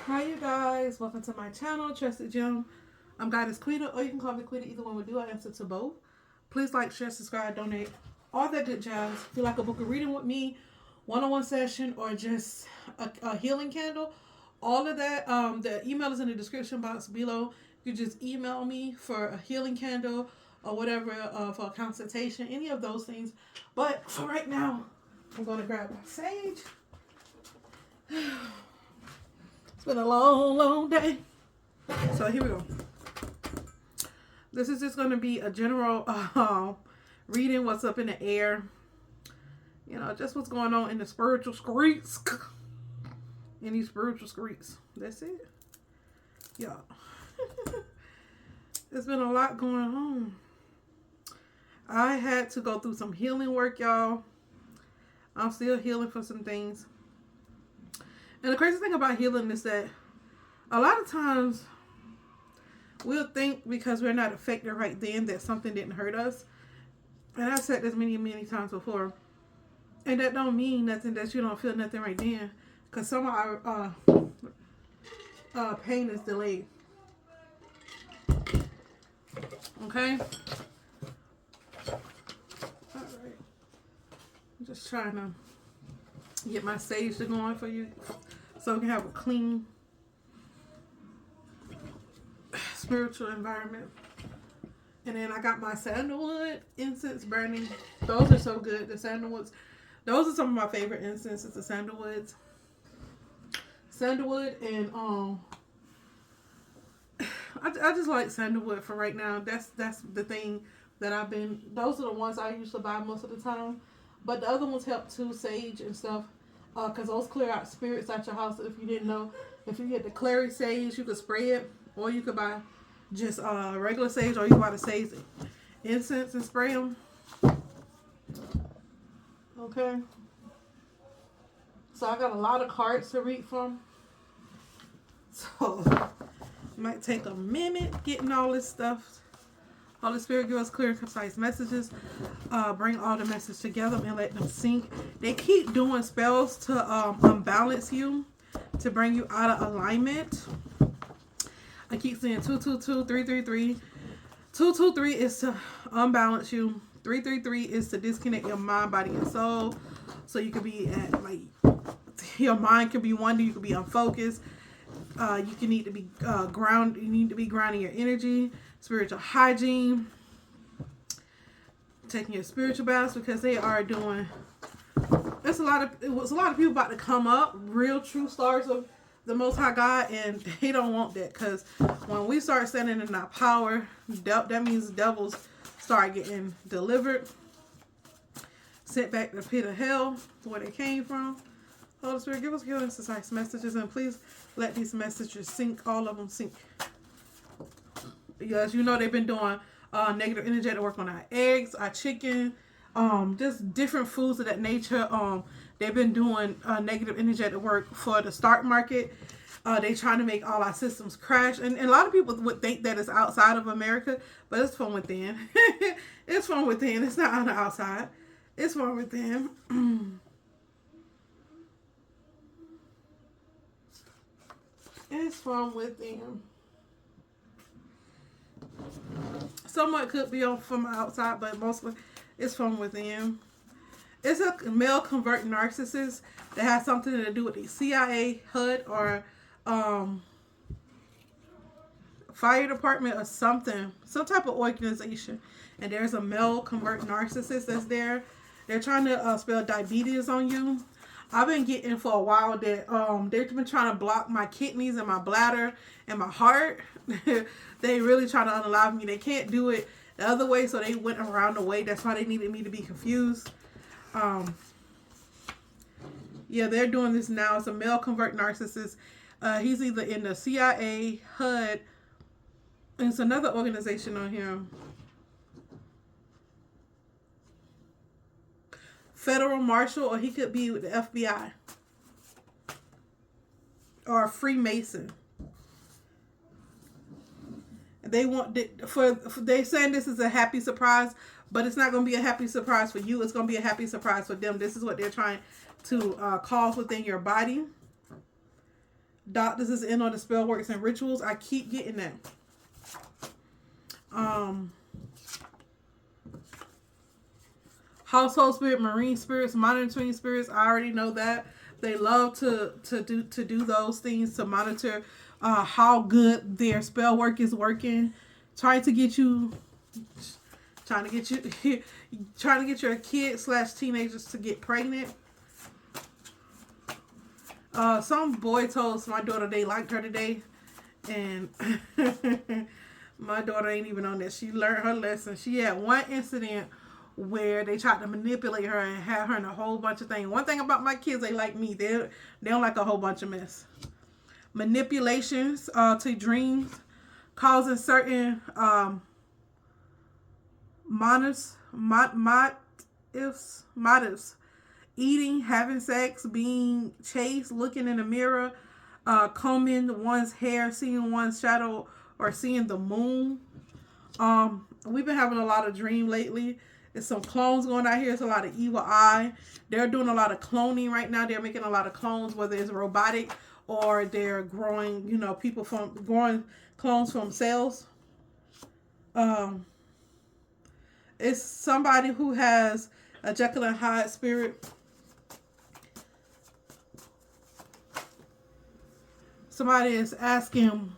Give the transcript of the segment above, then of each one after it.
Hi you guys, welcome to my channel, Trusted Gem. I'm Goddess Quita, or you can call me Quita, either one will do. I answer to both. Please like, share, subscribe, donate, all that good jazz. If you like a book of reading with me, one-on-one session, or just a healing candle, all of that, the email is in the description box below. You just email me for a healing candle or whatever, for a consultation, any of those things. But for right now, I'm going to grab my sage. It's been a long, long day. So here we go. This is just going to be a general reading what's up in the air. You know, just what's going on in the spiritual streets. In these spiritual streets. That's it. Yeah. There's been a lot going on. I had to go through some healing work, y'all. I'm still healing for some things. And the crazy thing about healing is that a lot of times we'll think because we're not affected right then that something didn't hurt us. And I've said this many, many times before. And that don't mean nothing that you don't feel nothing right then. Because some of our pain is delayed. Okay? Alright. I'm just trying to get my sage to going for you. So we can have a clean spiritual environment. And then I got my sandalwood incense burning. Those are so good. The sandalwoods. Those are some of my favorite incenses. The sandalwoods. Sandalwood and I just like sandalwood for right now. That's the thing that I've been. Those are the ones I usually buy most of the time. But the other ones help too, sage and stuff. Because those clear out spirits out your house. If you didn't know, if you get the clary sage, you could spray it, or you could buy just regular sage, or you can buy the sage incense and spray them. Okay. So I got a lot of cards to read from. So it might take a minute getting all this stuff. Holy Spirit, give us clear and concise messages. Bring all the messages together and let them sync. They keep doing spells to unbalance you, to bring you out of alignment. I keep saying 222, 333. 223 is to unbalance you. 333 is to disconnect your mind, body, and soul. So you can be at, like, your mind can be wandering, you can be unfocused. You can need to be ground. You need to be grounding your energy, spiritual hygiene, taking your spiritual baths, because they are doing. It was a lot of people about to come up, real true stars of the Most High God, and they don't want that, because when we start standing in our power, that means devils start getting delivered, sent back to the pit of hell where they came from. Holy Spirit, give us clear and concise messages, and please let these messages sink. All of them sink. Yes, you know they've been doing negative energetic work on our eggs, our chicken, just different foods of that nature. They've been doing negative energetic work for the stock market. They trying to make all our systems crash, and a lot of people would think that it's outside of America, but it's from within. It's from within. It's not on the outside. It's from within. It's from within. Somewhat could be from outside, but mostly it's from within. It's a male convert narcissist that has something to do with the CIA, HUD, or fire department, or something, some type of organization. And there's a male convert narcissist that's there. They're trying to spell diabetes on you. I've been getting for a while that they've been trying to block my kidneys and my bladder and my heart. They really try to unalive me. They can't do it the other way, so they went around the way. That's why they needed me to be confused. Yeah, they're doing this now. It's a male convert narcissist. He's either in the CIA, HUD, and it's another organization on here. Federal Marshal, or he could be with the FBI. Or a Freemason. They want they saying this is a happy surprise, but it's not going to be a happy surprise for you. It's going to be a happy surprise for them. This is what they're trying to cause within your body. Doctors is in on the spell works and rituals. I keep getting that. Household spirit, marine spirits, monitoring spirits. I already know that. They love to do those things to monitor how good their spell work is working. Trying to get your kids/teenagers to get pregnant. Some boy told my daughter they liked her today, and my daughter ain't even on that. She learned her lesson. She had one incident where they tried to manipulate her and have her in a whole bunch of things. One thing about my kids, they like me. They don't like a whole bunch of mess. Manipulations to dreams, causing certain motives, eating, having sex, being chased, looking in the mirror, combing one's hair, seeing one's shadow, or seeing the moon. We've been having a lot of dream lately. There's some clones going out here. It's a lot of evil eye. They're doing a lot of cloning right now. They're making a lot of clones, whether it's robotic or they're growing, people from growing clones from cells. It's somebody who has a Jekyll and Hyde spirit. Somebody is asking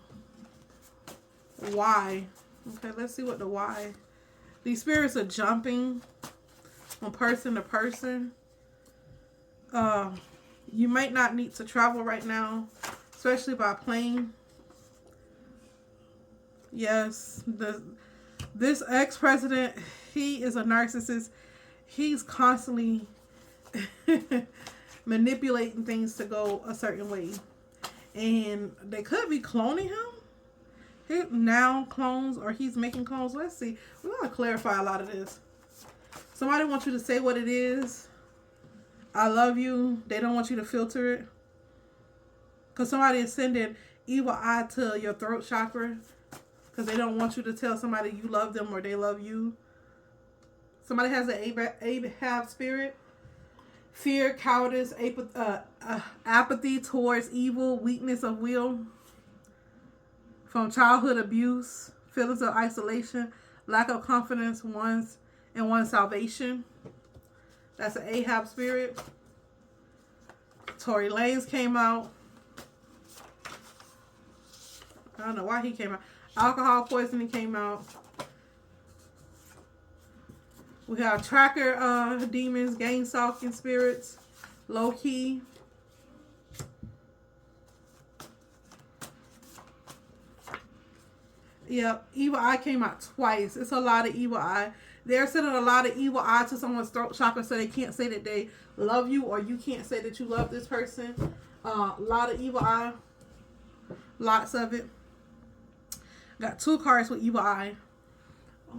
why. Okay, let's see what the why. These spirits are jumping from person to person. You might not need to travel right now, especially by plane. Yes, this ex-president, he is a narcissist. He's constantly manipulating things to go a certain way. And they could be cloning him. He now clones, or he's making clones. Let's see. We're going to clarify a lot of this. Somebody wants you to say what it is. I love you. They don't want you to filter it. Because somebody is sending evil eye to your throat chakra. Because they don't want you to tell somebody you love them or they love you. Somebody has an Ahab spirit. Fear, cowardice, apathy towards evil, weakness of will. From childhood abuse, feelings of isolation, lack of confidence in one's salvation. That's an Ahab spirit. Tory Lanez came out. I don't know why he came out. Alcohol poisoning came out. We have tracker demons, gang stalking spirits, low key. Yep, evil eye came out twice. It's a lot of evil eye. They're sending a lot of evil eye to someone's throat chakra so they can't say that they love you, or you can't say that you love this person. A lot of evil eye. Lots of it. Got 2 cards with evil eye.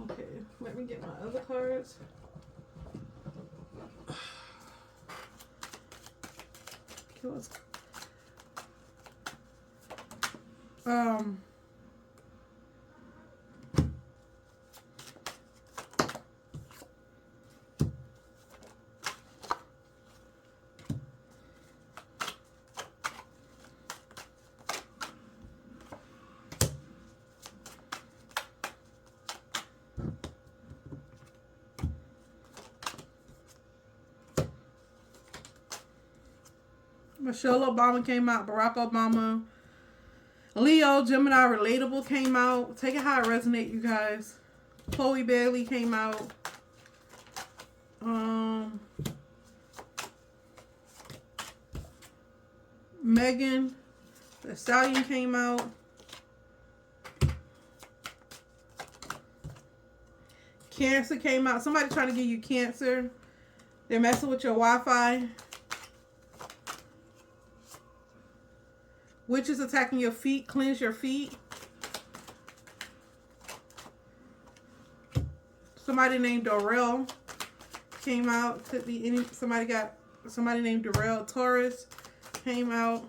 Okay, let me get my other cards. Michelle Obama came out. Barack Obama. Leo, Gemini, Relatable came out. Take it how it resonates, you guys. Chloe Bailey came out. Megan Thee Stallion came out. Cancer came out. Somebody trying to give you cancer. They're messing with your Wi-Fi. Witches attacking your feet. Cleanse your feet. Somebody named Dorell came out. Could be any. Somebody named Dorell. Taurus came out.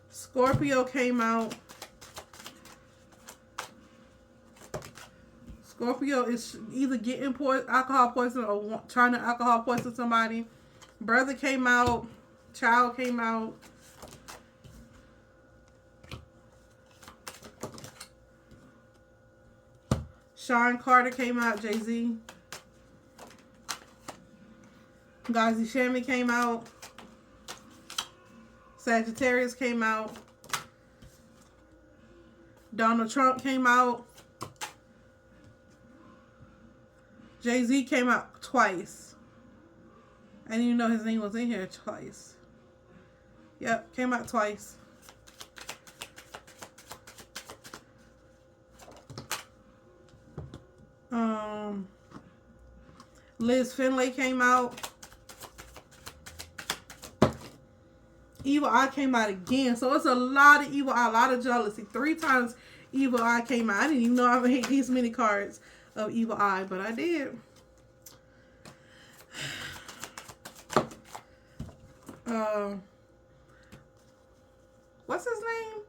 Scorpio came out. Scorpio is either getting alcohol poison or trying to alcohol poison somebody. Brother came out. Child came out. Sean Carter came out. Jay-Z. Gazi Shami came out. Sagittarius came out. Donald Trump came out. Jay-Z came out twice. I didn't even know his name was in here twice. Yep, came out twice. Liz Finlay came out. Evil Eye came out again. So it's a lot of Evil Eye, a lot of jealousy. 3 times Evil Eye came out. I didn't even know I would hate these many cards of Evil Eye, but I did. What's his name?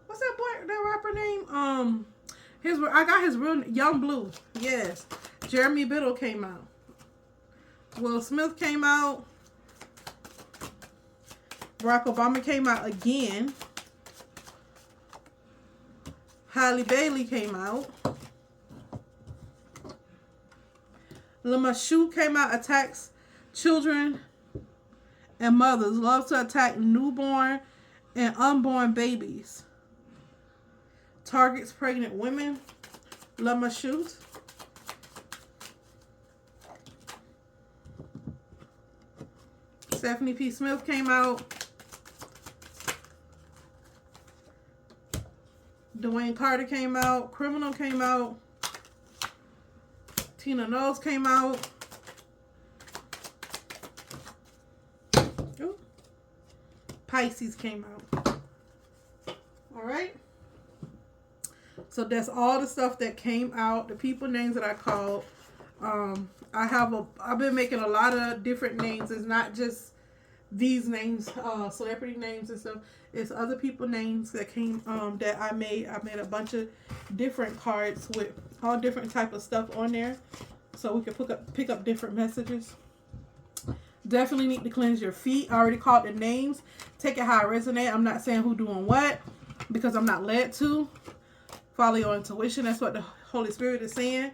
What's that boy, that rapper name? I got his real Young Blue. Yes. Jeremy Biddle came out. Will Smith came out. Barack Obama came out again. Halle Bailey came out. LeMahieu came out. Attacks children and mothers. Loves to attack newborn and unborn babies. Targets pregnant women. LeMahieu. Stephanie P. Smith came out. Dwayne Carter came out. Criminal came out. Tina Knowles came out. Ooh. Pisces came out. Alright. So that's all the stuff that came out. The people names that I called. I've been making a lot of different names. It's not just these names, celebrity names and stuff. It's other people names that came that I made. I made a bunch of different cards with all different type of stuff on there, so we can pick up different messages. Definitely need to cleanse your feet. I already called the names. Take it how it resonates. I'm not saying who doing what because I'm not led to. Follow your intuition. That's what the Holy Spirit is saying.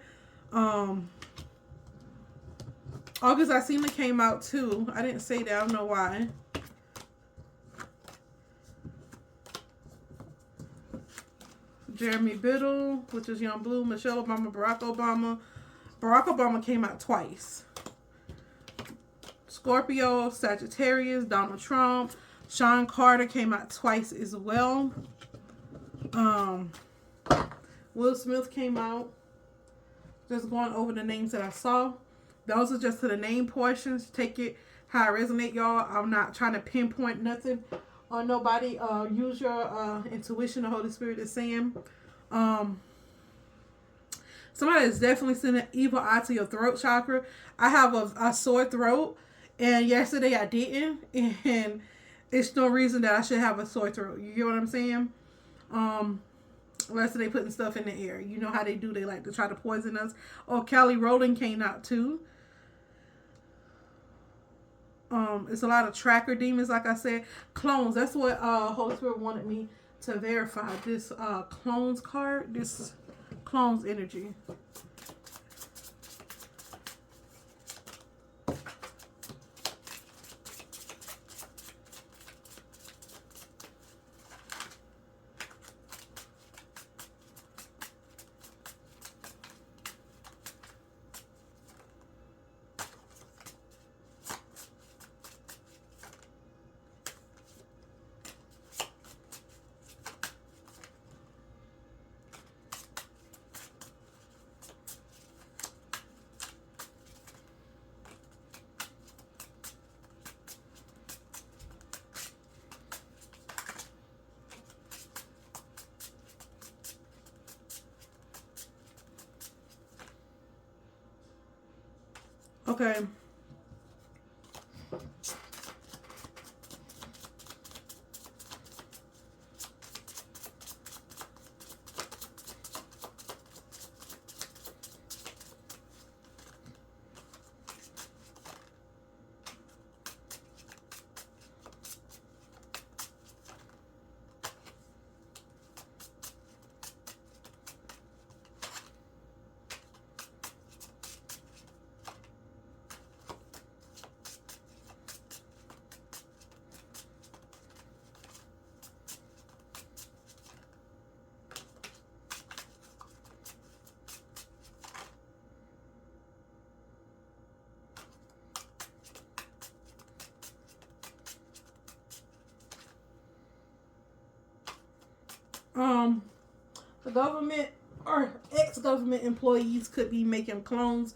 August Alsina came out too. I didn't say that. I don't know why. Jeremy Biddle, which is Young Blue. Michelle Obama, Barack Obama. Barack Obama came out twice. Scorpio, Sagittarius, Donald Trump. Sean Carter came out twice as well. Will Smith came out. Just going over the names that I saw. Those are just to the name portions. Take it how it resonate, y'all. I'm not trying to pinpoint nothing on nobody. Use your intuition. The Holy Spirit is saying. Somebody is definitely sending evil eye to your throat chakra. I have a sore throat, and yesterday I didn't, and it's no reason that I should have a sore throat. You get what I'm saying? Unless they putting stuff in the air. You know how they do. They like to try to poison us. Oh, Kelly Rowland came out too. It's a lot of tracker demons, like I said. Clones. That's what Holy Spirit wanted me to verify. This clones card. This clones energy. Okay. The government or ex-government employees could be making clones.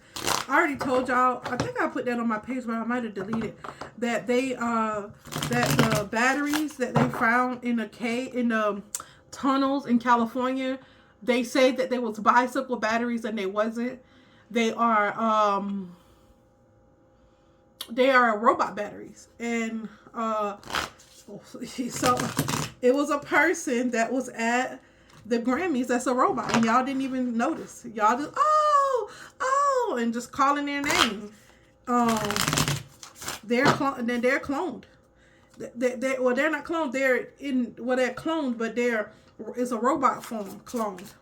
I already told y'all, I think I put that on my page, but I might have deleted that that the batteries that they found in the tunnels in California, they say that they was bicycle batteries and they wasn't. They are robot batteries. And so it was a person that was at the Grammys that's a robot, and y'all didn't even notice. Y'all just and just calling their name. They're cloned. They're not cloned. They're cloned, but it's a robot form cloned.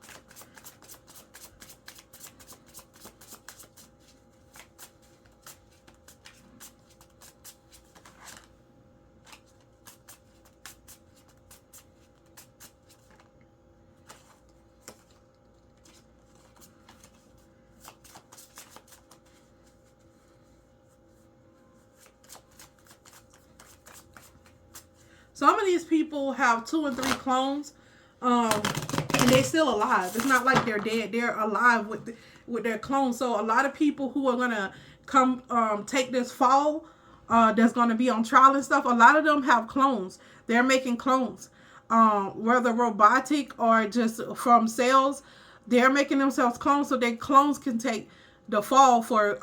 Some of these people have 2 and 3 clones, and they're still alive. It's not like they're dead. They're alive with their clones. So a lot of people who are gonna come take this fall, that's gonna be on trial and stuff. A lot of them have clones. They're making clones, whether robotic or just from cells. They're making themselves clones so their clones can take the fall for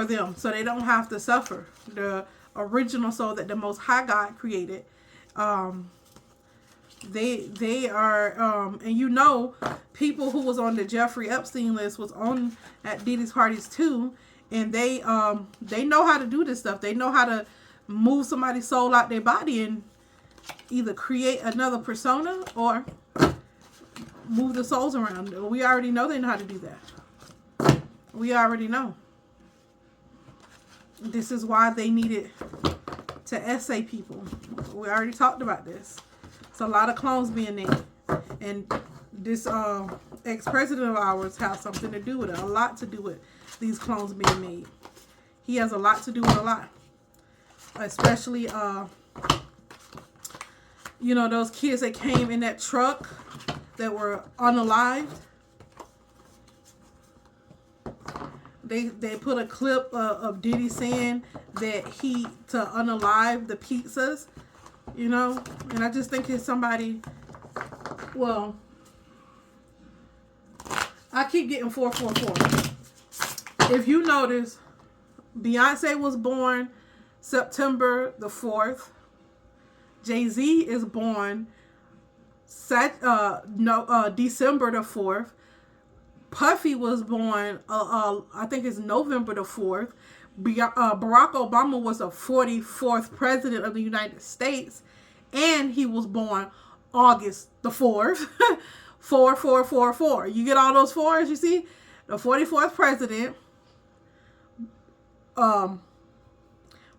them, so they don't have to suffer the original soul that the Most High God created. They are and people who was on the Jeffrey Epstein list was on at Diddy's parties too, and they know how to do this stuff. They know how to move somebody's soul out their body and either create another persona or move the souls around. We already know they know how to do that. We already know. This is why they needed to essay people. We already talked about this. It's a lot of clones being made. And this ex-president of ours has something to do with it. A lot to do with these clones being made. He has a lot to do with a lot. Especially, those kids that came in that truck that were unalived. They put a clip of Diddy saying that to unalive the pizzas, and I just think it's somebody, well, I keep getting 444. If you notice, Beyonce was born September the 4th. Jay-Z is born December the 4th. Puffy was born, I think it's November the 4th. Barack Obama was the 44th president of the United States, and he was born August the 4th. 4444. You get all those fours, you see? The 44th president. Barack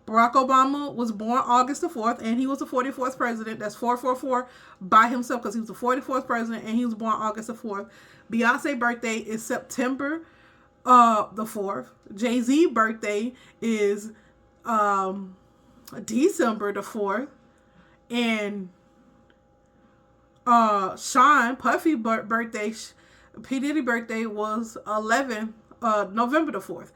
Obama was born August the 4th, and he was the 44th president. That's 444 by himself because he was the 44th president, and he was born August the 4th. Beyonce's birthday is September the 4th. Jay-Z's birthday is December the 4th. And Sean Puffy birthday, P. Diddy birthday was November the 4th.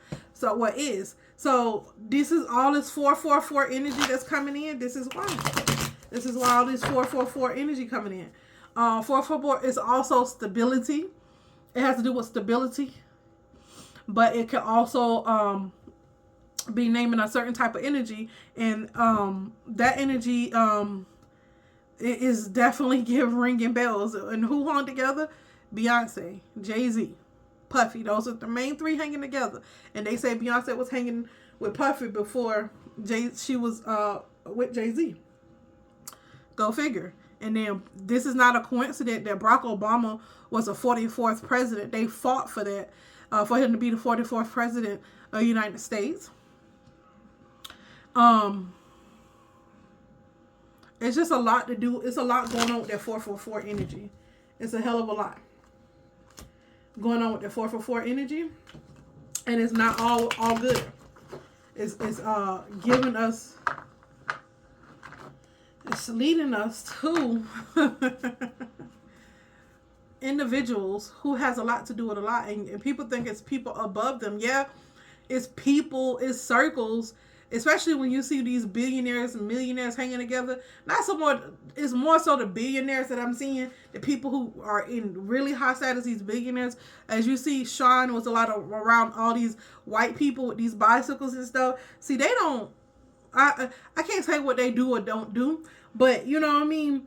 So this is all this 444 energy that's coming in. This is why all this 444 energy coming in. 444 is also stability. It has to do with stability, but it can also be naming a certain type of energy, and that energy it is definitely ringing bells. And who hung together? Beyonce, Jay-Z, Puffy. Those are the main three hanging together. And they say Beyonce was hanging with Puffy before she was with Jay-Z. Go figure. And then this is not a coincidence that Barack Obama was a 44th president. They fought for that, for him to be the 44th president of the United States. It's just a lot to do. It's a lot going on with that 444 energy. It's a hell of a lot going on with the 444 energy, and it's not all good. It's giving us. It's leading us to individuals who has a lot to do with a lot, and people think it's people above them. Yeah, it's people, it's circles, especially when you see these billionaires and millionaires hanging together. Not so much, it's more so the billionaires that I'm seeing, the people who are in really high status, these billionaires. As you see, Sean was a lot of around all these white people with these bicycles and stuff. See, they don't, I can't say what they do or don't do, but you know what I mean?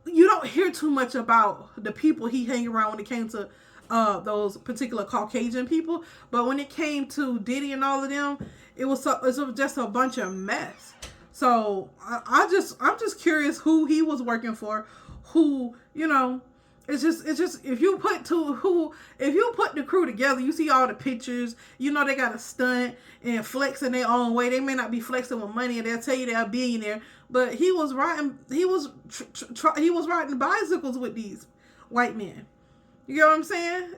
You don't hear too much about the people he hang around when it came to those particular Caucasian people. But when it came to Diddy and all of them, it was just a bunch of mess. So I'm just curious who he was working for, who, you know, it's just if you put the crew together, you see all the pictures. You know they got a stunt and flexing their own way. They may not be flexing with money, and they'll tell you they're a billionaire. But he was riding bicycles with these white men. You know what I'm saying?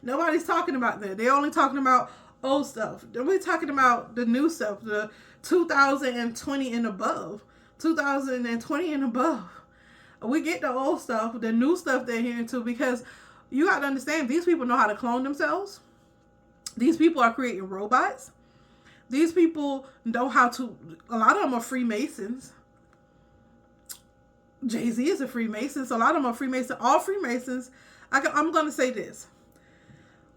Nobody's talking about that. They're only talking about old stuff. We're talking about the new stuff, the 2020 and above. 2020 and above. We get the old stuff, the new stuff they're hearing too, because you got to understand, these people know how to clone themselves. These people are creating robots. These people know how to, a lot of them are Freemasons. Jay-Z is a Freemason, so a lot of them are Freemasons. All Freemasons, I'm going to say this.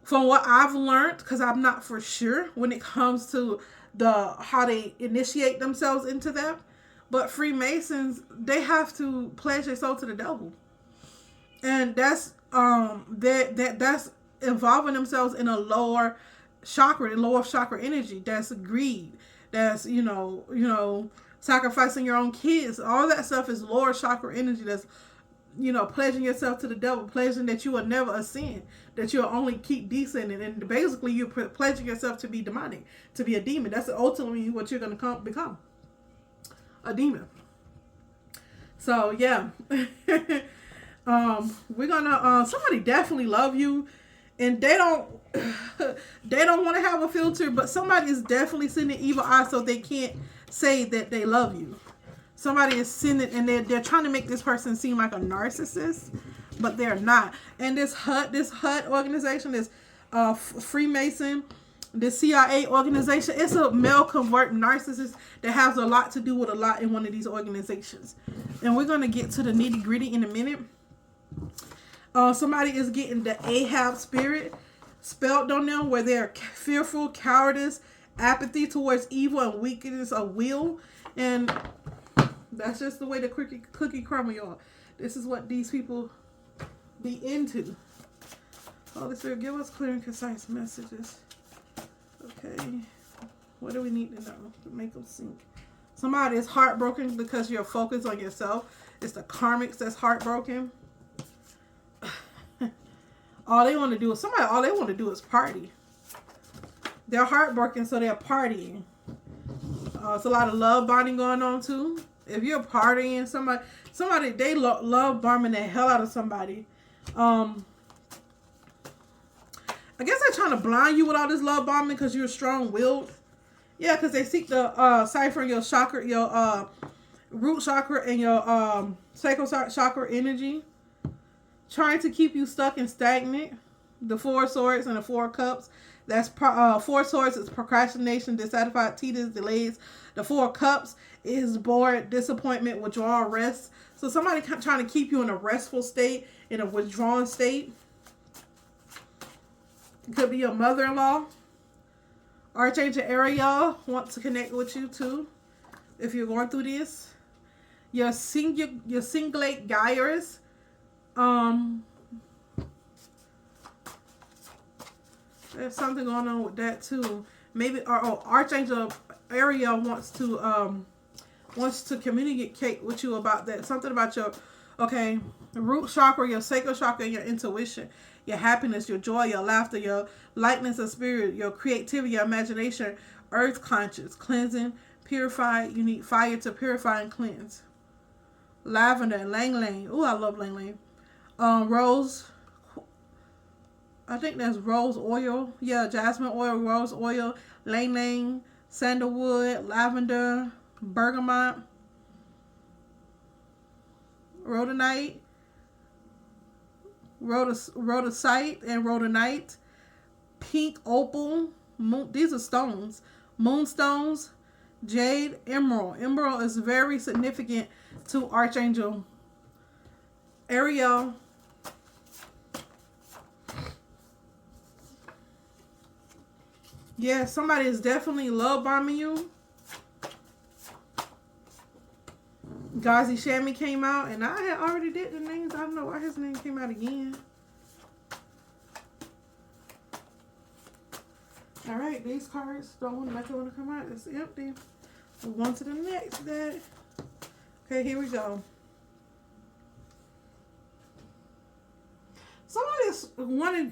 From what I've learned, because I'm not for sure when it comes to how they initiate themselves into that, but Freemasons, they have to pledge their soul to the devil. And that's that's involving themselves in a lower chakra energy. That's greed. That's, you know, sacrificing your own kids. All that stuff is lower chakra energy. That's, you know, pledging yourself to the devil, pledging that you will never ascend, that you'll only keep descending. And basically you're pledging yourself to be demonic, to be a demon. That's ultimately what you're going to become. A demon. So yeah. We're gonna somebody definitely love you, and they don't want to have a filter, but somebody is definitely sending evil eyes so they can't say that they love you. Somebody is sending, and they're trying to make this person seem like a narcissist, but they're not. And this HUD organization, this Freemason, the CIA organization, it's a male convert narcissist that has a lot to do with a lot in one of these organizations. And we're going to get to the nitty gritty in a minute. Somebody is getting the Ahab spirit spelled on them, where they're fearful, cowardice, apathy towards evil, and weakness of will. And that's just the way the cookie crumble, y'all. This is what these people be into. Holy Spirit, give us clear and concise messages. Okay, what do we need to know to make them sink? Somebody is heartbroken because you're focused on yourself. It's the karmics that's heartbroken. all they want to do is party. They're heartbroken, so they're partying. It's a lot of love bonding going on too. If you're partying, somebody they love bombing the hell out of somebody. I guess they're trying to blind you with all this love bombing because you're strong-willed. Yeah, because they seek to cipher your chakra, your root chakra, and your sacral chakra energy, trying to keep you stuck and stagnant. The 4 swords and the 4 cups. That's 4 swords is procrastination, dissatisfied, tedious, delays. The 4 cups is bored, disappointment, withdrawal, rest. So somebody trying to keep you in a restful state, in a withdrawn state. It could be your mother-in-law. Archangel Ariel wants to connect with you too. If you're going through this. Your cingulate Gyrus. There's something going on with that too. Maybe Archangel Ariel wants to communicate with you about that. Something about your root chakra, your sacral chakra, your intuition, your happiness, your joy, your laughter, your lightness of spirit, your creativity, your imagination, earth conscious, cleansing, purified. You need fire to purify and cleanse. Lavender and Lang Lang. Ooh, I love Lang Lang. Rose. I think that's rose oil. Yeah, jasmine oil, rose oil, Lang Lang, sandalwood, lavender, bergamot. rhodonite, rhodocite, and rhodonite, pink opal. These are stones. Moonstones, jade, emerald. Emerald is very significant to Archangel Ariel. Yeah, somebody is definitely love bombing you. Gazi Shami came out, and I had already did the names. I don't know why his name came out again. All right, these cards don't want to come out. It's empty. Move on to the next deck. Okay, here we go. Somebody's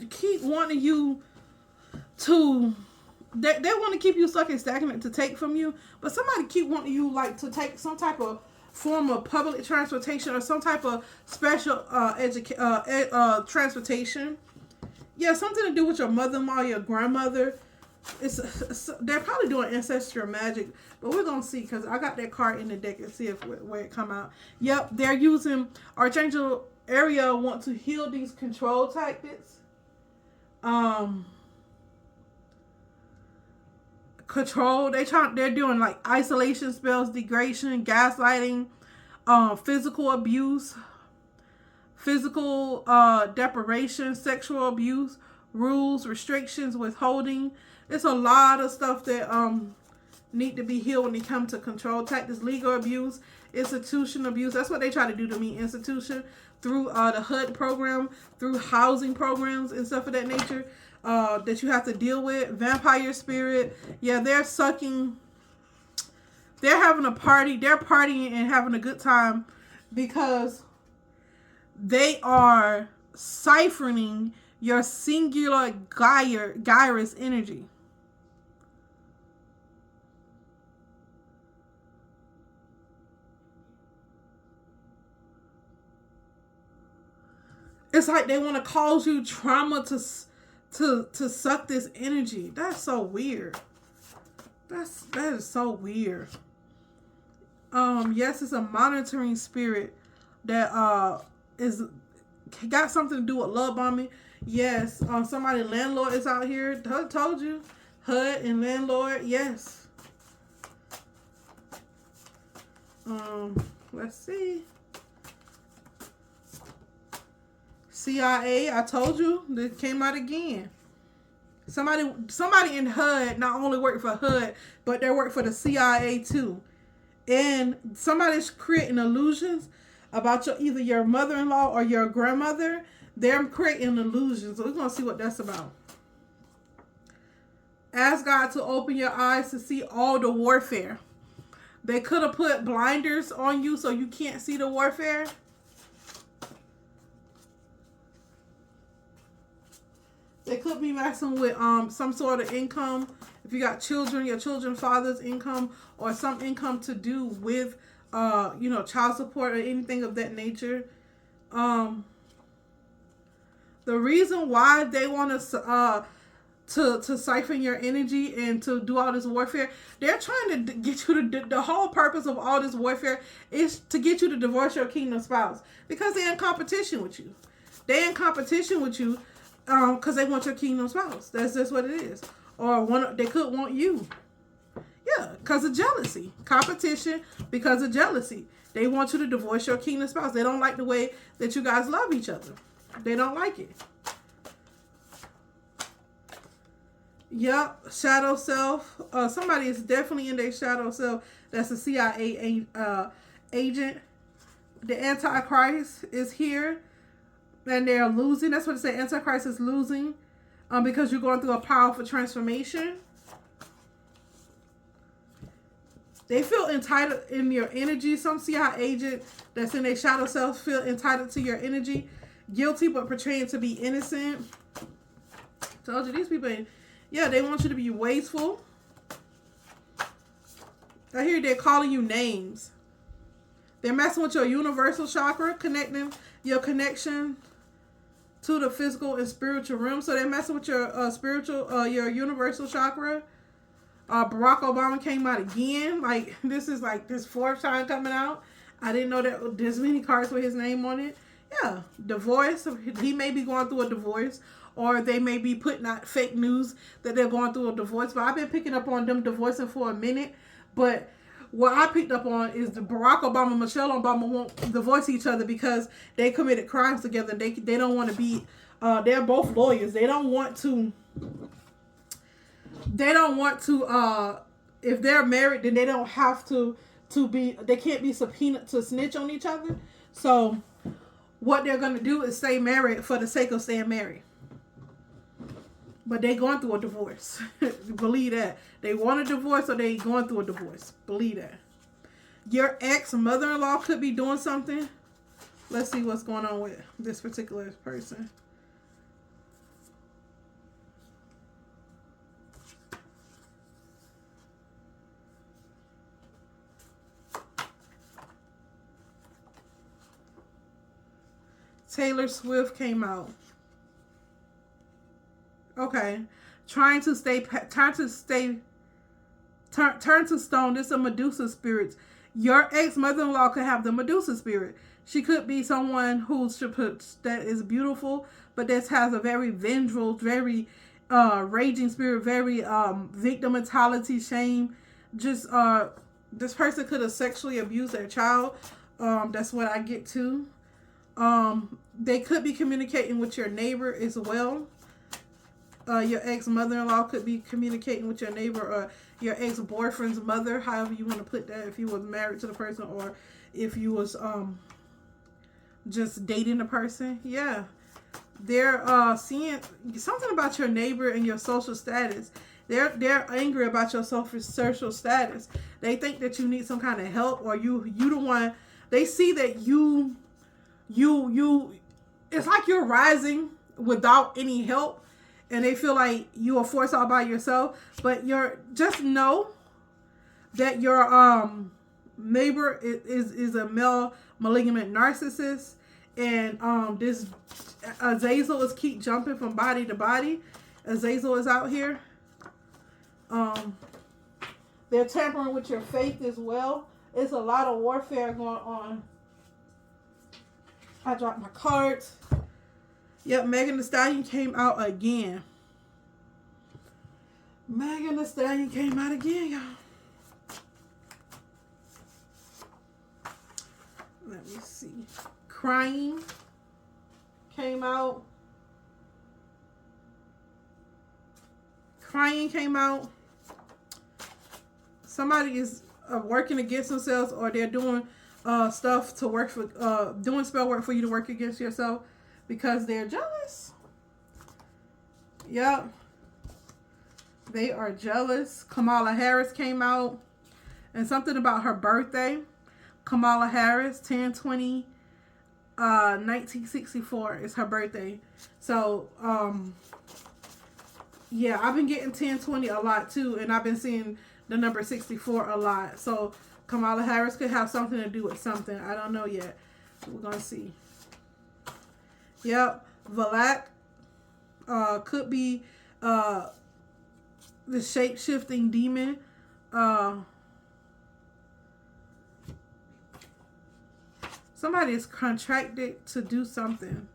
keep wanting you to. They want to keep you stuck and stagnant to take from you, but somebody keep wanting you like to take some type of form of public transportation or some type of special transportation. Yeah, something to do with your mother-in-law, your grandmother. They're probably doing ancestral magic, but we're gonna see because I got that card in the deck and see where it come out. Yep, they're using Archangel Ariel want to heal these control tactics. Control. They're doing like isolation spells, degradation, gaslighting, physical abuse, physical deprivation, sexual abuse, rules, restrictions, withholding. It's a lot of stuff that need to be healed when it comes to control tactics, legal abuse, institution abuse. That's what they try to do to me, institution, through the HUD program, through housing programs and stuff of that nature. That you have to deal with. Vampire spirit. Yeah, they're sucking. They're having a party. They're partying and having a good time because they are siphoning your singular gyrus energy. It's like they want to cause you trauma to suck this energy. That's so weird. That is so weird. Yes, it's a monitoring spirit that is got something to do with love bombing. Yes, somebody landlord is out here. I told you, HUD and landlord. Yes. Let's see. CIA, I told you, this came out again. Somebody in HUD not only work for HUD, but they work for the CIA too. And somebody's creating illusions about either your mother-in-law or your grandmother. They're creating illusions. So we're going to see what that's about. Ask God to open your eyes to see all the warfare. They could have put blinders on you so you can't see the warfare. They could be messing with some sort of income. If you got children, your children's father's income or some income to do with, child support or anything of that nature. The reason why they want to siphon your energy and to do all this warfare, they're trying to get you to, the whole purpose of all this warfare is to get you to divorce your kingdom spouse because they're in competition with you. They're in competition with you because they want your kingdom spouse. That's just what it is. Or they could want you. Yeah, because of jealousy. Competition because of jealousy. They want you to divorce your kingdom spouse. They don't like the way that you guys love each other. They don't like it. Yep, shadow self. Somebody is definitely in their shadow self. That's a CIA agent. The Antichrist is here. And they're losing. That's what it says. Antichrist is losing because you're going through a powerful transformation. They feel entitled in your energy. Some CIA agent that's in their shadow self feel entitled to your energy. Guilty but portraying to be innocent. Told you these people, yeah, they want you to be wasteful. I hear they're calling you names. They're messing with your universal chakra, connecting your connection to the physical and spiritual realm. So they're messing with your your universal chakra. Barack Obama came out again. Like, this is like this fourth time coming out. I didn't know that there's many cards with his name on it. Yeah, divorce. He may be going through a divorce, or they may be putting out fake news that they're going through a divorce. But I've been picking up on them divorcing for a minute. But what I picked up on is the Barack Obama and Michelle Obama won't divorce each other because they committed crimes together. They don't want to be. They're both lawyers. They don't want to. They don't want to. If they're married, then they don't have to be. They can't be subpoenaed to snitch on each other. So what they're gonna do is stay married for the sake of staying married. But they going through a divorce. Believe that. They want a divorce or they going through a divorce. Believe that. Your ex-mother-in-law could be doing something. Let's see what's going on with this particular person. Taylor Swift came out. Okay. Turn to stone. This is a Medusa spirit. Your ex-mother-in-law could have the Medusa spirit. She could be someone that is beautiful, but that has a very vengeful, very raging spirit, very victim mentality, shame. Just this person could have sexually abused their child. That's what I get to. They could be communicating with your neighbor as well. Your ex-mother-in-law could be communicating with your neighbor or your ex-boyfriend's mother, however you want to put that, if you was married to the person or if you was just dating the person. Yeah. They're seeing something about your neighbor and your social status. They're angry about your social status. They think that you need some kind of help, or you the one. They see that you it's like you're rising without any help. And they feel like you are forced all by yourself. But just know that your neighbor is a male malignant narcissist. And this Azazel is keep jumping from body to body. Azazel is out here. They're tampering with your faith as well. It's a lot of warfare going on. I dropped my cards. Yep, Megan Thee Stallion came out again. Megan Thee Stallion came out again, y'all. Let me see. Crying came out. Crying came out. Somebody is working against themselves, or they're doing stuff to work for, doing spell work for you to work against yourself. Because they're jealous. Yep. They are jealous. Kamala Harris came out. And something about her birthday. Kamala Harris, 10/20, 1964 is her birthday. So, yeah, I've been getting 10/20 a lot too. And I've been seeing the number 64 a lot. So, Kamala Harris could have something to do with something. I don't know yet. We're going to see. Yep, Valak could be the shape-shifting demon. Somebody is contracted to do something.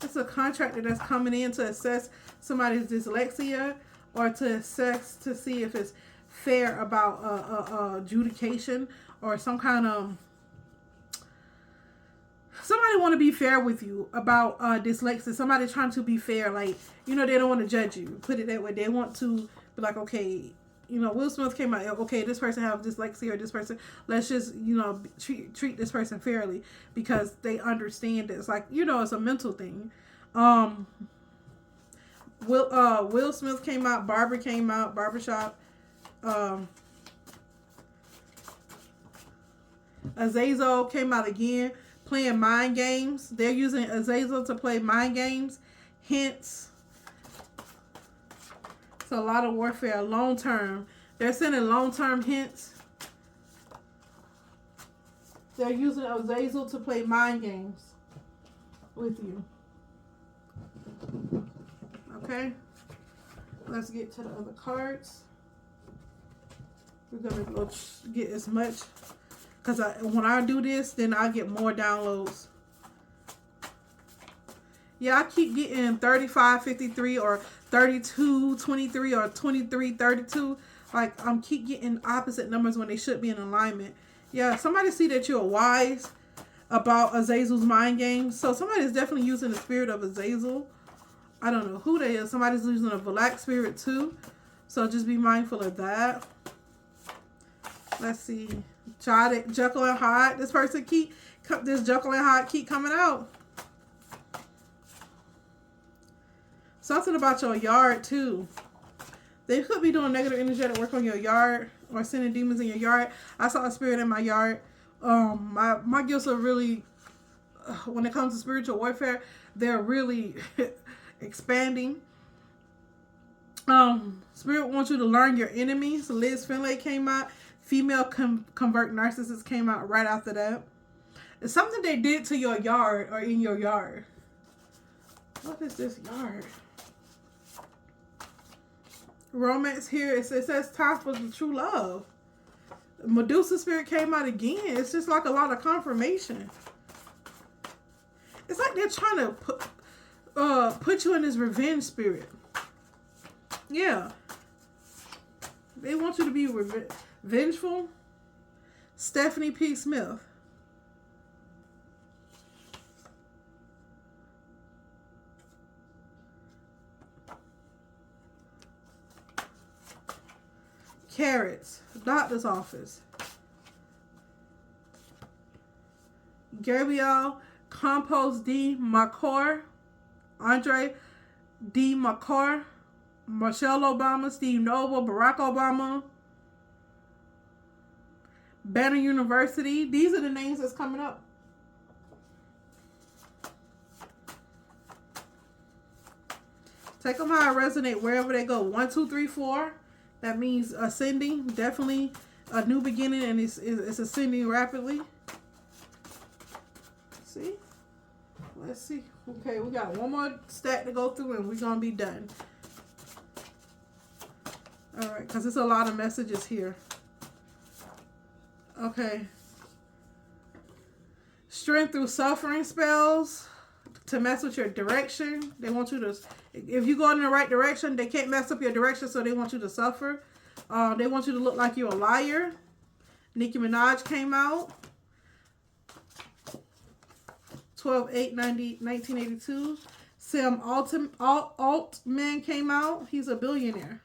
It's a contractor that's coming in to assess somebody's dyslexia or to assess to see if it's fair about adjudication or some kind of. Somebody want to be fair with you about dyslexia. Somebody trying to be fair. Like, they don't want to judge you. Put it that way. They want to be like, okay, Will Smith came out, okay, this person have dyslexia or this person, let's just, treat this person fairly because they understand it. It's like, it's a mental thing. Will Smith came out. Barbara came out. Barbershop. Azazel came out again. Playing mind games. They're using Azazel to play mind games. Hints. It's a lot of warfare. Long term. They're sending long term hints. They're using Azazel to play mind games with you. Okay. Let's get to the other cards. We're going to go get as much Because when I do this, then I get more downloads. Yeah, I keep getting 3553 or 3223 or 2332. Like, I'm keep getting opposite numbers when they should be in alignment. Yeah, somebody see that you're wise about Azazel's mind games. So somebody's definitely using the spirit of Azazel. I don't know who they is. Somebody's using a black spirit too. So just be mindful of that. Let's see. Jekyll and Hyde. This Jekyll and Hyde keep coming out. Something about your yard too. They could be doing negative energetic work on your yard or sending demons in your yard. I saw a spirit in my yard. My gifts are really, when it comes to spiritual warfare, they're really expanding. Spirit wants you to learn your enemies. Liz Finlay came out. Female convert narcissist came out right after that. It's something they did to your yard or in your yard. What is this yard? Romance here. It says time for the true love. Medusa spirit came out again. It's just like a lot of confirmation. It's like they're trying to put you in this revenge spirit. Yeah. They want you to be vengeful. Stephanie P. Smith. Carrots. Doctor's office. Gabriel Campos D. Macor. Andre D. Macor. Michelle Obama. Steve Noble. Barack Obama. Banner University. These are the names that's coming up. Take them how I resonate wherever they go. 1, 2, 3, 4. That means ascending. Definitely a new beginning, and it's ascending rapidly. See? Let's see. Okay, we got one more stack to go through, and we're going to be done. All right, because there's a lot of messages here. Okay. Strength through suffering spells to mess with your direction. They want you to, if you go in the right direction, they can't mess up your direction, so they want you to suffer. They want you to look like you're a liar. Nicki Minaj came out. 12/8/1982. Sam Altman came out. He's a billionaire.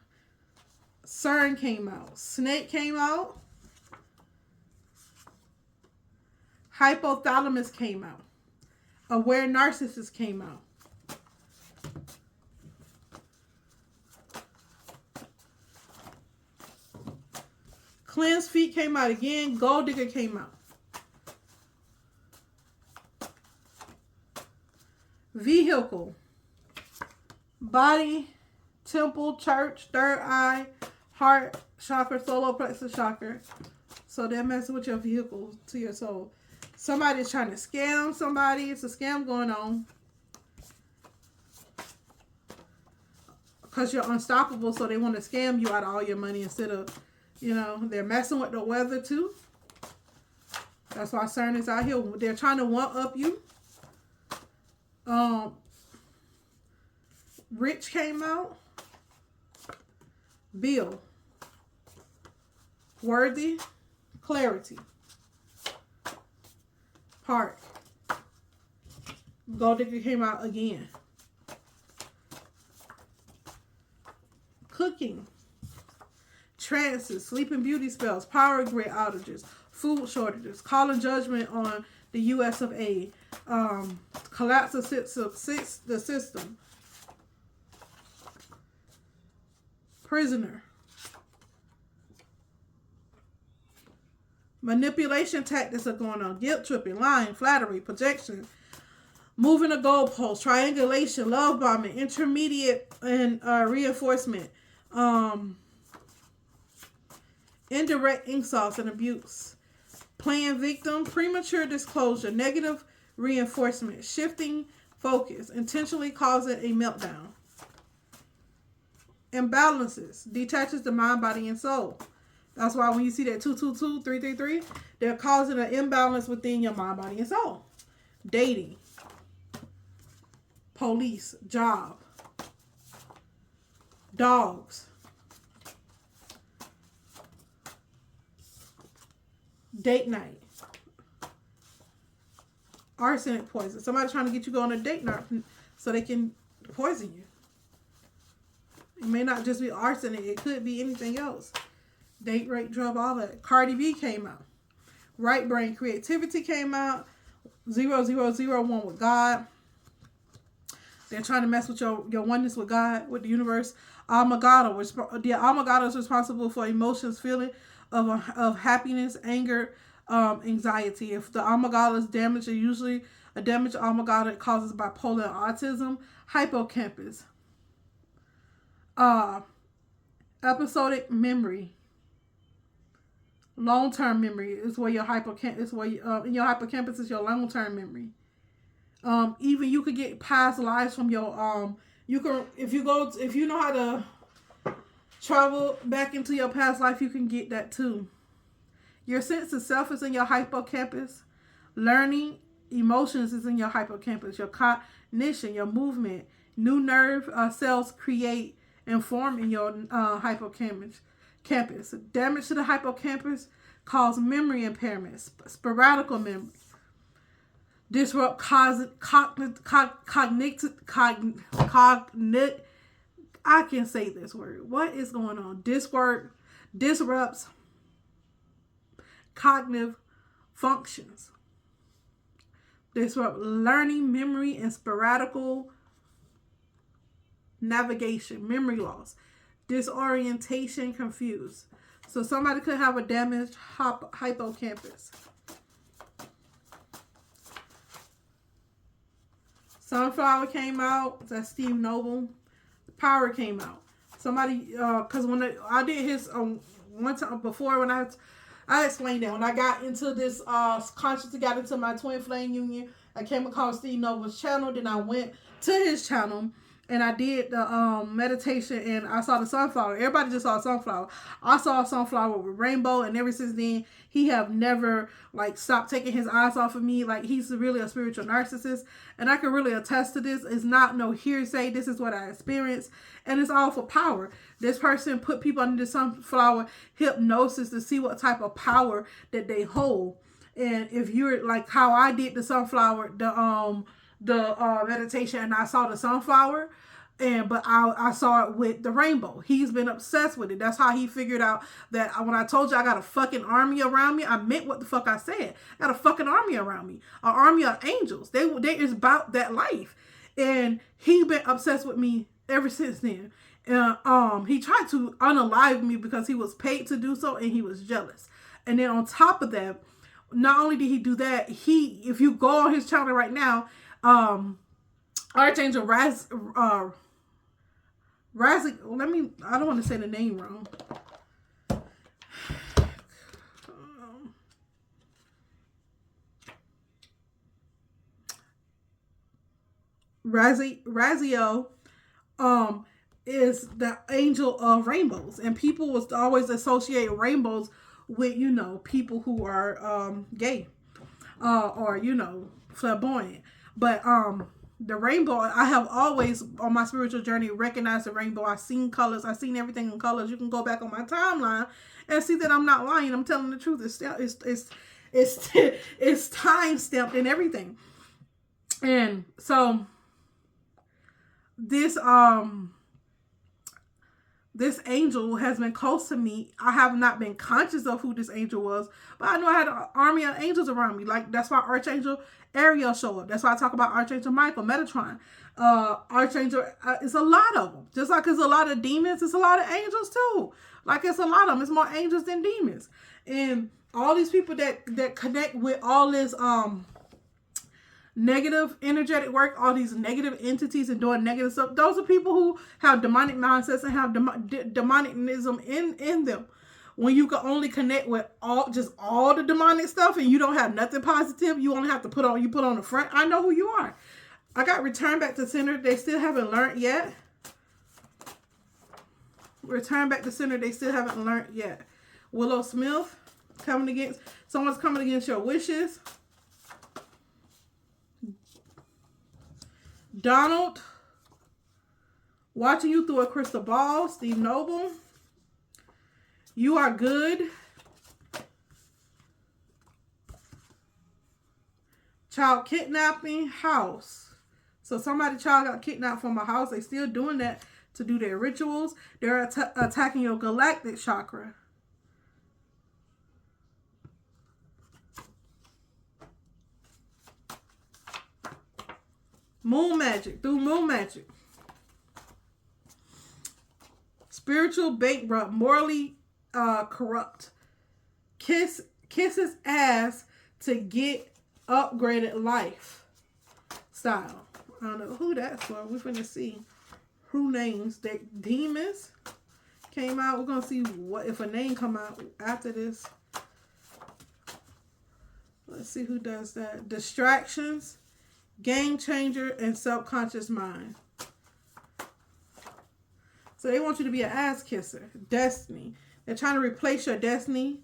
CERN came out. Snake came out. Hypothalamus came out. Aware Narcissist came out. Cleanse Feet came out again. Gold Digger came out. Vehicle. Body. Temple. Church. Third eye. Heart. Chakra. Solar plexus chakra. So they're messing with your vehicle to your soul. Somebody's trying to scam somebody. It's a scam going on. Because you're unstoppable, so they want to scam you out of all your money instead of, they're messing with the weather too. That's why CERN is out here. They're trying to one-up you. Rich came out. Bill. Worthy. Clarity. Park. Gold Digger came out again. Cooking. Trances. Sleeping beauty spells. Power grid outages. Food shortages. Calling judgment on the U.S. of A. Collapse of the system. Prisoner. Manipulation tactics are going on. Guilt tripping, lying, flattery, projection, moving the goalpost, triangulation, love bombing, intermediate and reinforcement, indirect insults and abuse, playing victim, premature disclosure, negative reinforcement, shifting focus, intentionally causing a meltdown. Imbalances, detaches the mind, body, and soul. That's why when you see that 222, 333, they're causing an imbalance within your mind, body, and soul. Dating, police, job, dogs, date night, arsenic poison. Somebody trying to get you go on a date night so they can poison you. It may not just be arsenic. It could be anything else. Date, rape, drug, all that. Cardi B came out. Right brain creativity came out. 0001 with God. They're trying to mess with your oneness with God, with the universe. Amagata, which the Amagata is responsible for emotions, feeling of happiness, anger, anxiety. If the Amagata is damaged, usually a damaged Amagata causes bipolar and autism. Hippocampus. Episodic memory. Long-term memory is where your hippocampus is where in your hippocampus is your long-term memory. Even you could get past lives from your you can if you know how to travel back into your past life, you can get that too. Your sense of self is in your hippocampus. Learning emotions is in your hippocampus. Your cognition, your movement, new nerve cells create and form in your hippocampus. Damage to the hippocampus cause memory impairments, sporadical memory, disrupt cognitive. I can say this word. What is going on? This word disrupts cognitive functions. Disrupt learning, memory, and sporadical navigation, memory loss, disorientation, confused. So somebody could have a damaged hippocampus. Sunflower came out. That's Steve Noble. Power came out. Somebody, because when I did his one time before, when I explained that when I got into this consciously got into my twin flame union, I came across Steve Noble's channel. Then I went to his channel and I did the meditation, and I saw the sunflower. Everybody just saw sunflower. I saw a sunflower with rainbow, and ever since then, he have never stopped taking his eyes off of me. He's really a spiritual narcissist, and I can really attest to this. It's not no hearsay. This is what I experienced, and it's all for power. This person put people under the sunflower hypnosis to see what type of power that they hold. And if you're like how I did the sunflower, the meditation, and I saw the sunflower, but I saw it with the rainbow. He's been obsessed with it. That's how he figured out that when I told you I got a fucking army around me, I meant what the fuck I said. I got a fucking army around me, an army of angels. They is about that life, and he been obsessed with me ever since then. He tried to unalive me because he was paid to do so, and he was jealous. And then on top of that, not only did he do that, if you go on his channel right now, Archangel I don't want to say the name wrong. Raziel is the angel of rainbows, and people was always associate rainbows with people who are gay or flamboyant. But the rainbow, I have always on my spiritual journey recognized the rainbow. I've seen colors. I've seen everything in colors. You can go back on my timeline and see that I'm not lying. I'm telling the truth. It's time stamped and everything. And so this angel has been close to me. I have not been conscious of who this angel was, but I know I had an army of angels around me. That's why Archangel Ariel showed up. That's why I talk about Archangel Michael, Metatron. Archangel, it's a lot of them. Just like it's a lot of demons, it's a lot of angels too. It's a lot of them. It's more angels than demons. And all these people that connect with all this negative energetic work, all these negative entities and doing negative stuff, those are people who have demonic mindsets and have demonicism in them. When you can only connect with all the demonic stuff and you don't have nothing positive, you only have to put on the front. I know who you are. I got returned back to center. They still haven't learned yet. Return back to center. They still haven't learned yet. Willow Smith, someone's coming against your wishes. Donald, watching you through a crystal ball. Steve Noble, you are good. Child kidnapping, house. So child got kidnapped from a house. They still doing that to do their rituals. They're attacking your galactic chakra. Moon magic, through moon magic. Spiritual bankrupt, morally corrupt. Kisses ass to get upgraded life style. I don't know who that's for. We're finna see who names. That demons came out. We're gonna see what if a name come out after this. Let's see who does that. Distractions, game changer, and subconscious mind. So they want you to be an ass kisser. Destiny. They're trying to replace your destiny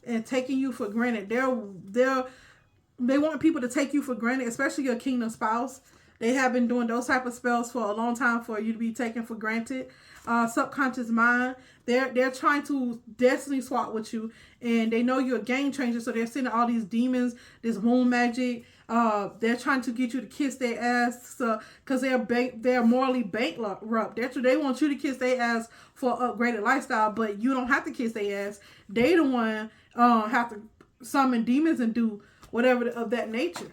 and taking you for granted. They want people to take you for granted, especially your kingdom spouse. They have been doing those type of spells for a long time for you to be taken for granted. Subconscious mind. They're trying to destiny swap with you, and they know you're a game changer, so they're sending all these demons, this moon magic. They're trying to get you to kiss their ass because they're morally bankrupt. They want you to kiss their ass for upgraded lifestyle, but you don't have to kiss their ass. They the one have to summon demons and do whatever of that nature.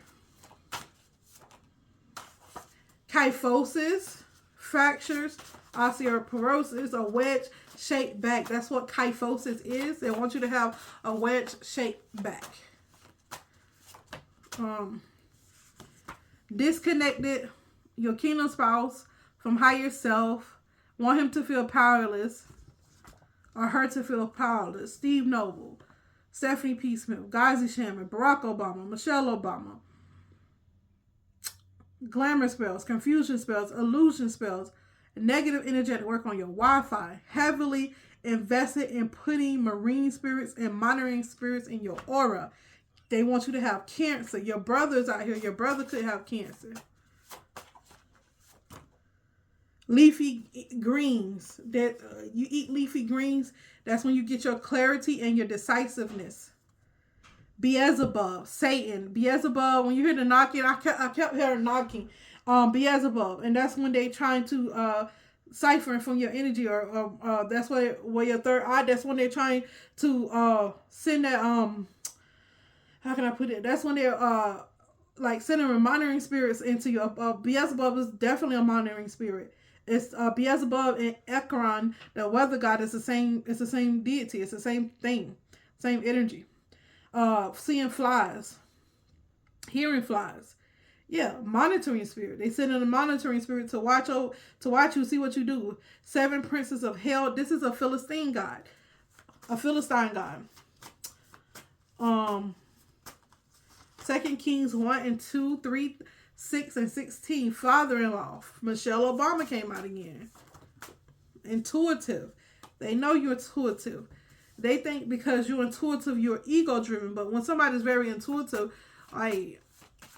Kyphosis, fractures, osteoporosis, a wedge-shaped back. That's what kyphosis is. They want you to have a wedge-shaped back. Disconnected, your kingdom spouse from higher self, want him to feel powerless or her to feel powerless. Steve Noble, Stephanie P. Smith, Ghazi Shammer, Barack Obama, Michelle Obama. Glamour spells, confusion spells, illusion spells, negative energetic work on your Wi-Fi. Heavily invested in putting marine spirits and monitoring spirits in your aura. They want you to have cancer. Your brother's out here. Your brother could have cancer. Leafy greens. That you eat leafy greens. That's when you get your clarity and your decisiveness. Beelzebub, Satan. Beelzebub, when you hear the knocking, I kept hearing knocking. Beelzebub. And that's when they trying to siphon from your energy, or that's where your third eye, that's when they're trying to send that, how can I put it? That's when they're like sending monitoring spirits into your, Beelzebub is definitely a monitoring spirit. It's Beelzebub and Ekron, the weather god, is the same. It's the same deity. It's the same thing, same energy. Seeing flies, hearing flies. Yeah, monitoring spirit. They send in a monitoring spirit to watch you, see what you do. 7 princes of hell. This is a Philistine god. A Philistine god. 2 Kings 1 and 2, 3, 6, and 16. Father-in-law. Michelle Obama came out again. Intuitive. They know you're intuitive. They think because you're intuitive, you're ego-driven. But when somebody's very intuitive,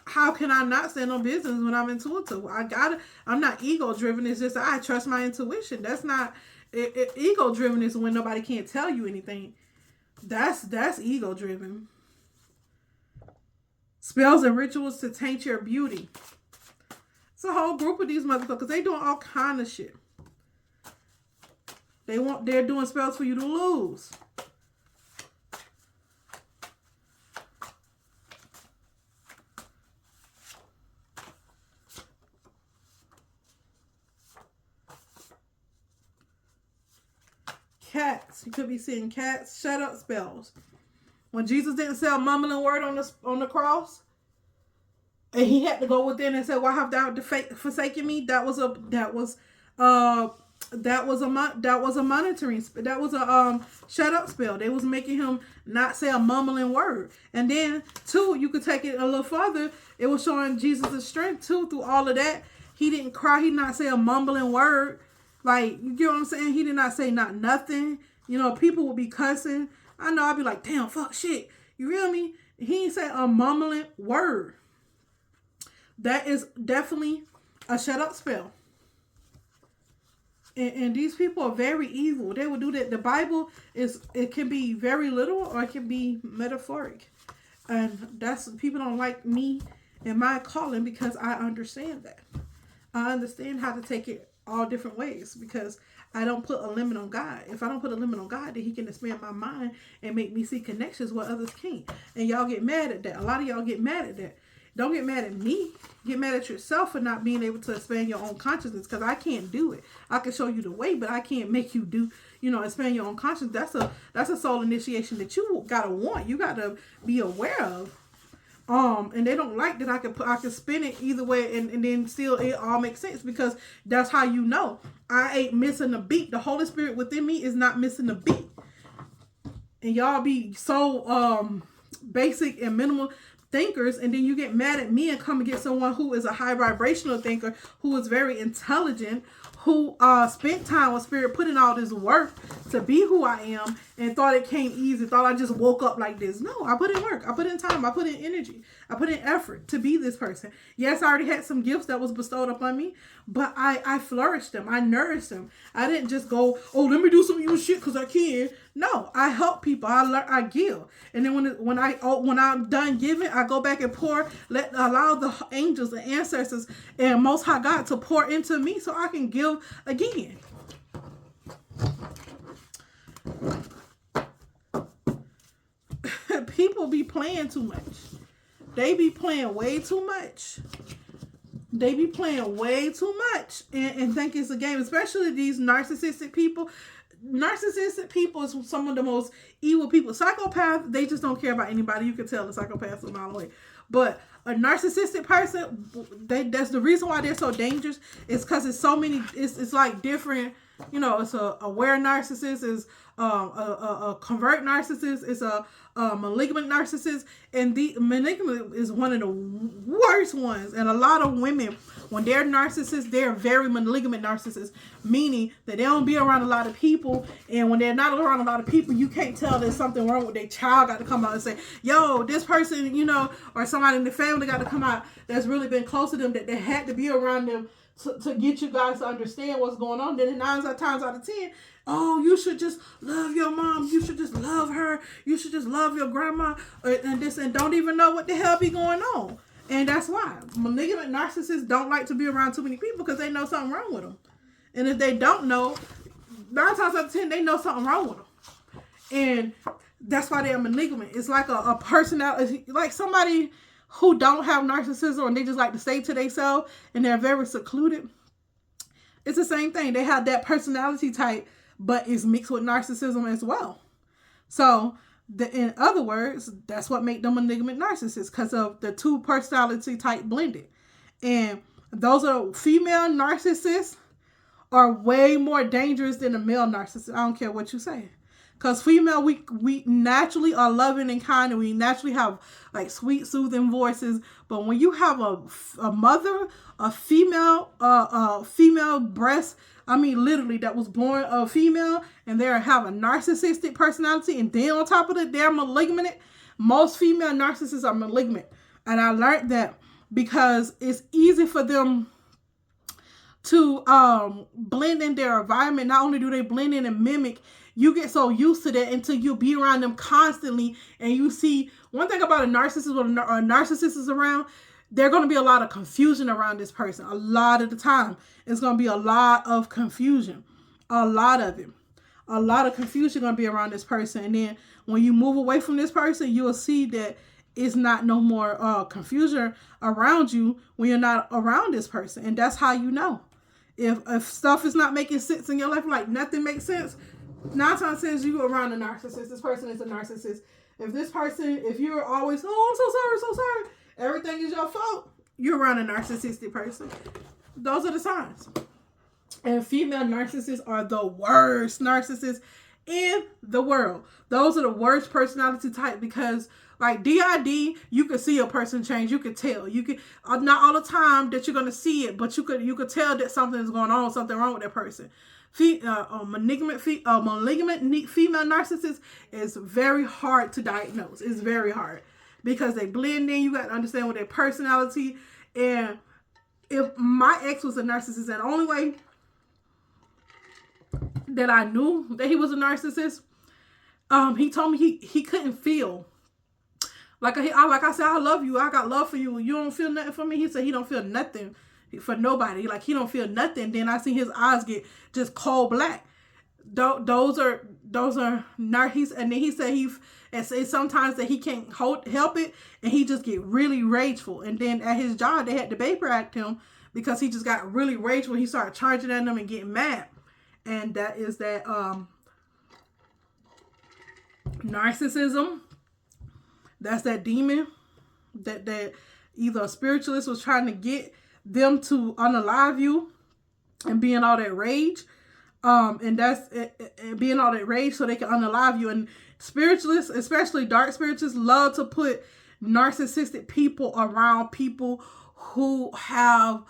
how can I not stand on business when I'm intuitive? I'm not ego-driven. It's just I trust my intuition. That's not ego-driven is when nobody can't tell you anything. That's ego-driven. Spells and rituals to taint your beauty. It's a whole group of these motherfuckers. They doing all kind of shit. They're doing spells for you to lose. Cats. You could be seeing cats. Shut up spells. When Jesus didn't say a mumbling word on the cross, and he had to go within and say, "Why have thou forsaken me?" That was a monitoring. That was a shut up spell. They was making him not say a mumbling word. And then 2, you could take it a little further. It was showing Jesus' strength too through all of that. He didn't cry. He did not say a mumbling word. Like, you get what I'm saying? He did not say nothing. You know, people would be cussing. I know I'll be like, damn, fuck, shit. You feel me? He ain't say a mumbling word. That is definitely a shut up spell. And these people are very evil. They will do that. The Bible it can be very literal or it can be metaphoric. And that's, people don't like me and my calling because I understand that. I understand how to take it all different ways because I don't put a limit on God. If I don't put a limit on God, then he can expand my mind and make me see connections where others can't. And y'all get mad at that. A lot of y'all get mad at that. Don't get mad at me. Get mad at yourself for not being able to expand your own consciousness because I can't do it. I can show you the way, but I can't make you do, expand your own consciousness. That's a soul initiation that you gotta want. You gotta be aware of. And they don't like that I can spin it either way and then still it all makes sense because that's how you know I ain't missing a beat. The Holy Spirit within me is not missing a beat. And y'all be so basic and minimal thinkers, and then you get mad at me and come and get someone who is a high vibrational thinker, who is very intelligent, who spent time with Spirit, put in all this work to be who I am, and thought it came easy, thought I just woke up like this. No, I put in work, I put in time, I put in energy, I put in effort to be this person. Yes, I already had some gifts that was bestowed upon me, but I flourished them, I nourished them. I didn't just go, oh, let me do some of your shit because I can. No, I help people, I give. And then when I'm done giving, I go back and allow the angels, the ancestors, and Most High God to pour into me so I can give again. People be playing too much. They be playing way too much. They be playing way too much and think it's a game, especially these narcissistic people. Narcissistic people is some of the most evil people. Psychopaths, they just don't care about anybody. You can tell the psychopaths a mile away. But a narcissistic person, that's the reason why they're so dangerous. Is because it's so many. It's like different. It's a aware narcissist. Is a convert narcissist. It's a malignant narcissist, and the malignant is one of the worst ones. And a lot of women, when they're narcissists, they're very malignant narcissists, meaning that they don't be around a lot of people, and when they're not around a lot of people, you can't tell there's something wrong with their child. Got to come out and say, yo, this person, or somebody in the family got to come out that's really been close to them, that they had to be around them to get you guys to understand what's going on. Then 9 times out of 10, oh, you should just love your mom. You should just love her. You should just love your grandma and don't even know what the hell be going on. And that's why malignant narcissists don't like to be around too many people because they know something wrong with them. And if they don't know, 9 times out of 10, they know something wrong with them. And that's why they're malignant. It's like a personality, like somebody who don't have narcissism and they just like to stay to themselves and they're very secluded. It's the same thing. They have that personality type, but it's mixed with narcissism as well. So, in other words, that's what makes them malignant narcissists, because of the two personality type blended. And those are female narcissists are way more dangerous than a male narcissist. I don't care what you say. Because female, we naturally are loving and kind, and we naturally have like sweet, soothing voices. But when you have a mother, a female breast, I mean literally that was born a female, and they have a narcissistic personality, and then on top of it, they're malignant. Most female narcissists are malignant, and I learned that because it's easy for them to blend in their environment. Not only do they blend in and mimic, you get so used to that until you be around them constantly, and you see one thing about a narcissist. When a narcissist is around, there's going to be a lot of confusion around this person. A lot of the time, it's going to be a lot of confusion. A lot of it. A lot of confusion going to be around this person. And then when you move away from this person, you will see that it's not no more confusion around you when you're not around this person. And that's how you know. If stuff is not making sense in your life, like nothing makes sense, 9 times 10 you around a narcissist. This person is a narcissist. If you're always, oh, I'm so sorry, everything is your fault, you're around a narcissistic person. Those are the signs. And female narcissists are the worst narcissists in the world. Those are the worst personality type, because like DID, you could see a person change. You could tell. You could not all the time that you're gonna see it, but you could tell that something is going on, something wrong with that person. malignant female narcissist is very hard to diagnose. It's very hard because they blend in. You got to understand with their personality. And if my ex was a narcissist, and the only way that I knew that he was a narcissist, he told me he couldn't feel. Like I said, I love you. I got love for you. You don't feel nothing for me. He said he don't feel nothing for nobody. Like he don't feel nothing. Then I see his eyes get just cold black. Those are narcissists. And then he said and say sometimes that he can't help it, and he just get really rageful. And then at his job, they had to paper act him because he just got really rageful. He started charging at them and getting mad. And that is that narcissism. That's that demon that either a spiritualist was trying to get them to unalive you and be in all that rage. And that's being all that rage so they can unalive you. And spiritualists, especially dark spiritualists, love to put narcissistic people around people who have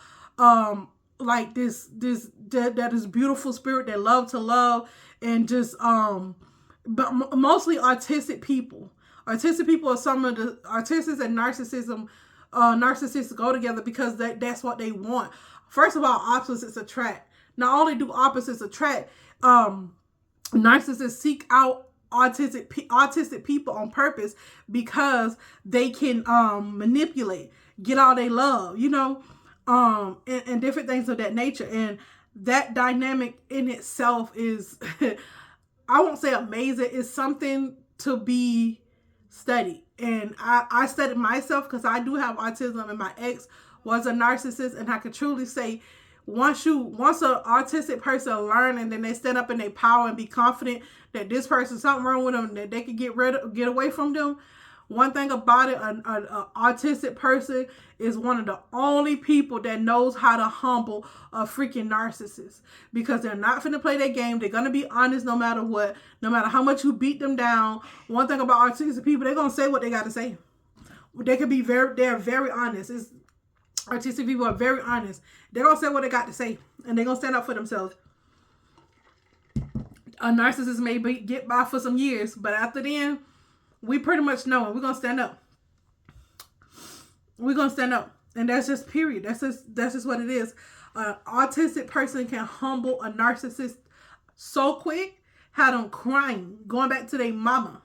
like this beautiful spirit that love to love, and just but mostly autistic people. Autistic people are some of the autistic and narcissism. Narcissists go together because that's what they want. First of all, opposites attract. Not only do opposites attract, narcissists seek out autistic people on purpose because they can manipulate, get all they love, and different things of that nature. And that dynamic in itself is, I won't say amazing, it's something to be studied. And I studied myself because I do have autism, and my ex was a narcissist, and I could truly say once an autistic person learn and then they stand up in their power and be confident that this person, something wrong with them, that they could get away from them. One thing about it, an autistic person is one of the only people that knows how to humble a freaking narcissist, because they're not finna play their game. They're gonna be honest no matter what, no matter how much you beat them down. One thing about autistic people, they're gonna say what they gotta say. They're very honest. Autistic people are very honest. They're gonna say what they got to say, and they're gonna stand up for themselves. A narcissist may get by for some years, but after then, we pretty much know it. We're going to stand up. We're going to stand up. And that's just period. That's just what it is. An autistic person can humble a narcissist so quick, had them crying, going back to their mama.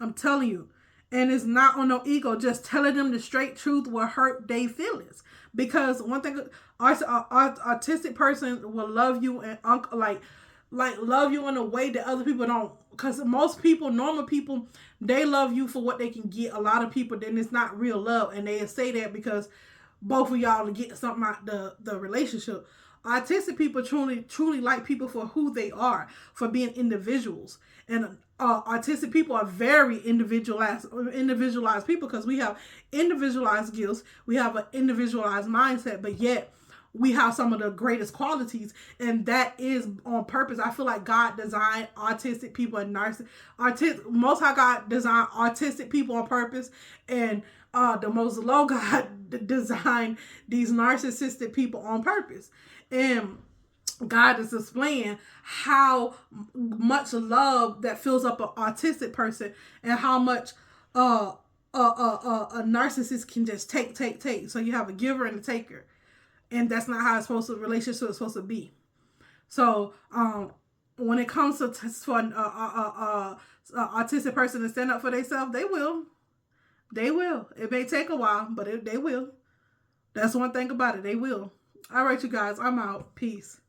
I'm telling you. And it's not on no ego, just telling them the straight truth will hurt their feelings. Because one thing, autistic person will love you and like love you in a way that other people don't. Because most people, normal people, they love you for what they can get. A lot of people, then it's not real love. And they say that because both of y'all to get something out the relationship. Autistic people truly like people for who they are, for being individuals. And autistic people are very individualized people, because we have individualized gifts. We have an individualized mindset, but yet we have some of the greatest qualities, and that is on purpose. I feel like God designed autistic people and Most High God designed autistic people on purpose, and the Most Low God designed these narcissistic people on purpose. And God is displaying how much love that fills up an autistic person, and how much a narcissist can just take. So you have a giver and a taker. And that's not how relationship is supposed to be. So, when it comes to for an autistic person to stand up for themselves, they will. They will. It may take a while, but they will. That's one thing about it. They will. All right, you guys. I'm out. Peace.